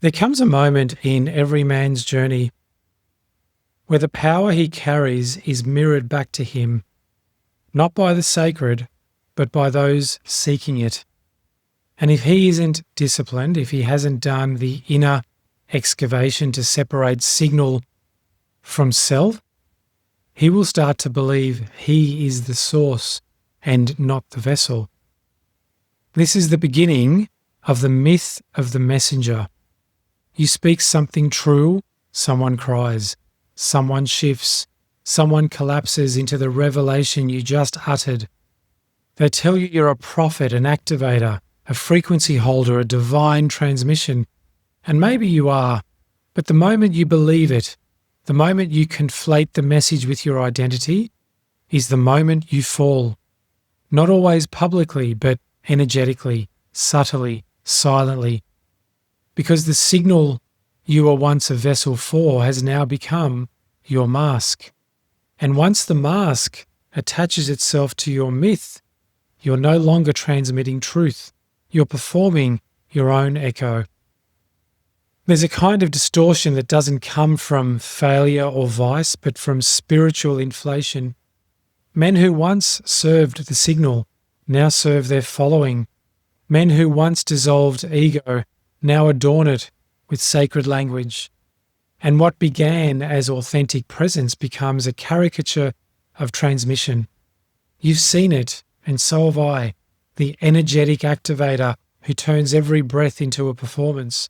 There comes a moment in every man's journey where the power he carries is mirrored back to him, not by the sacred, but by those seeking it. And if he isn't disciplined, if he hasn't done the inner excavation to separate signal from self, he will start to believe he is the source and not the vessel. This is the beginning of the myth of the messenger. You speak something true, someone cries, someone shifts, someone collapses into the revelation you just uttered. They tell you you're a prophet, an activator, a frequency holder, a divine transmission. And maybe you are, but the moment you believe it, the moment you conflate the message with your identity, is the moment you fall. Not always publicly, but energetically, subtly, silently. Because the signal you were once a vessel for has now become your mask. And once the mask attaches itself to your myth, you're no longer transmitting truth. You're performing your own echo. There's a kind of distortion that doesn't come from failure or vice, but from spiritual inflation. Men who once served the signal now serve their following. Men who once dissolved ego now adorn it with sacred language. And what began as authentic presence becomes a caricature of transmission. You've seen it, and so have I, the energetic activator who turns every breath into a performance.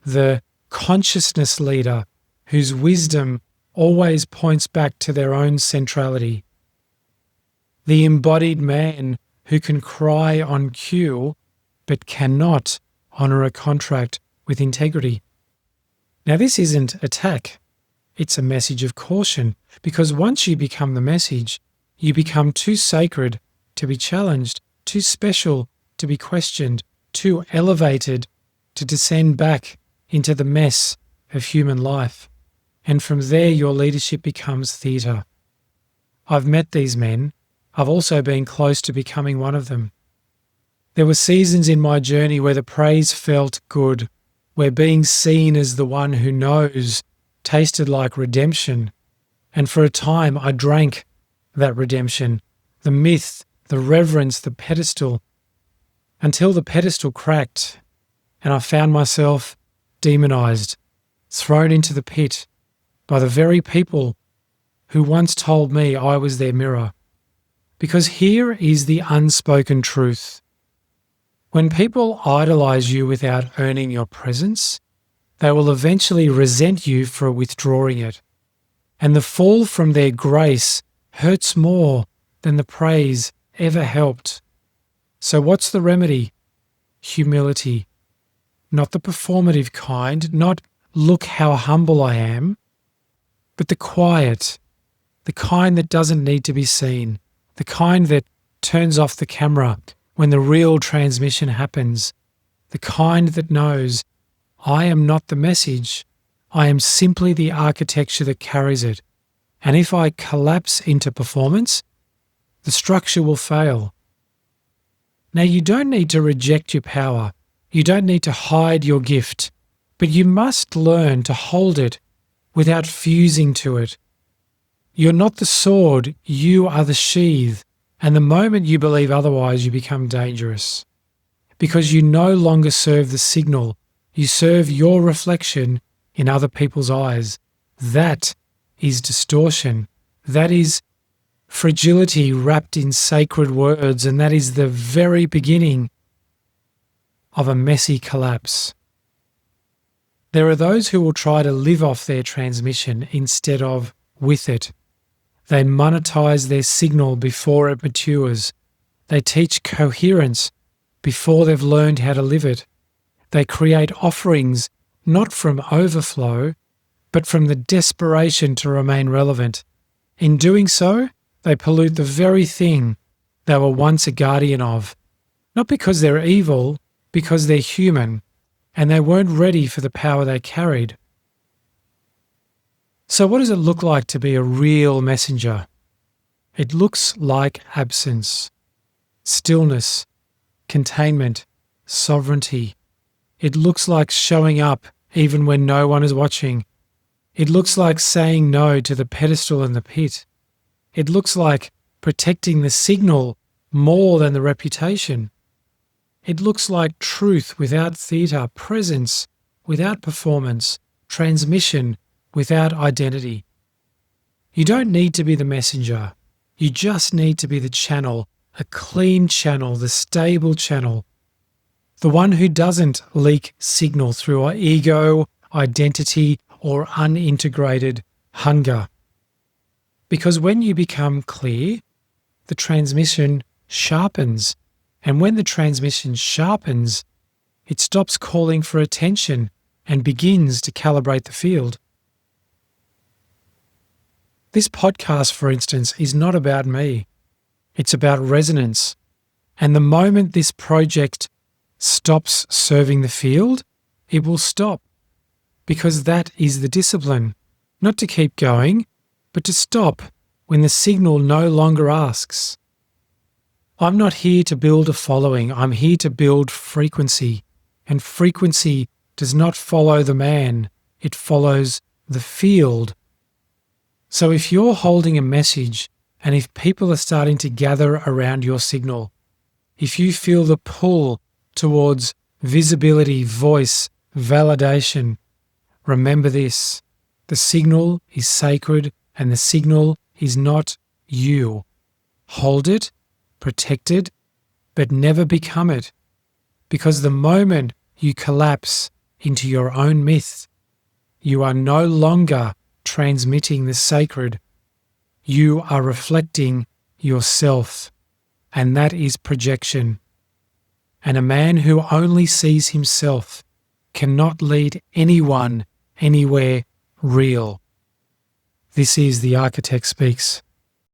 The consciousness leader whose wisdom always points back to their own centrality. The embodied man who can cry on cue but cannot honour a contract with integrity. Now this isn't attack, it's a message of caution, because once you become the message, you become too sacred to be challenged, too special to be questioned, too elevated to descend back into the mess of human life. And from there your leadership becomes theatre. I've met these men. I've also been close to becoming one of them. There were seasons in my journey where the praise felt good, where being seen as the one who knows tasted like redemption. And for a time I drank that redemption, the myth, the reverence, the pedestal, until the pedestal cracked and I found myself demonized, thrown into the pit by the very people who once told me I was their mirror. Because here is the unspoken truth. When people idolize you without earning your presence, they will eventually resent you for withdrawing it. And the fall from their grace hurts more than the praise ever helped. So what's the remedy? Humility. Not the performative kind, not look how humble I am, but the quiet, the kind that doesn't need to be seen, the kind that turns off the camera when the real transmission happens, the kind that knows I am not the message, I am simply the architecture that carries it. And if I collapse into performance, the structure will fail. Now you don't need to reject your power. You don't need to hide your gift, but you must learn to hold it without fusing to it. You're not the sword, you are the sheath. And the moment you believe otherwise, you become dangerous. Because you no longer serve the signal, you serve your reflection in other people's eyes. That is distortion. That is fragility wrapped in sacred words, and that is the very beginning of a messy collapse. There are those who will try to live off their transmission instead of with it. They monetize their signal before it matures. They teach coherence before they've learned how to live it. They create offerings not from overflow, but from the desperation to remain relevant. In doing so, they pollute the very thing they were once a guardian of. Not because they're evil, because they're human, and they weren't ready for the power they carried. So what does it look like to be a real messenger? It looks like absence, stillness, containment, sovereignty. It looks like showing up even when no one is watching. It looks like saying no to the pedestal and the pit. It looks like protecting the signal more than the reputation. It looks like truth without theatre, presence without performance, transmission without identity. You don't need to be the messenger. You just need to be the channel, a clean channel, the stable channel, the one who doesn't leak signal through our ego, identity, or unintegrated hunger. Because when you become clear, the transmission sharpens. And when the transmission sharpens, it stops calling for attention and begins to calibrate the field. This podcast, for instance, is not about me. It's about resonance. And the moment this project stops serving the field, it will stop. Because that is the discipline. Not to keep going, but to stop when the signal no longer asks. I'm not here to build a following. I'm here to build frequency. And frequency does not follow the man. It follows the field. So if you're holding a message and if people are starting to gather around your signal, if you feel the pull towards visibility, voice, validation, remember this: the signal is sacred and the signal is not you. Hold it, protect it, but never become it. Because the moment you collapse into your own myth, you are no longer transmitting the sacred. You are reflecting yourself, and that is projection. And a man who only sees himself cannot lead anyone anywhere real. This is The Architect Speaks.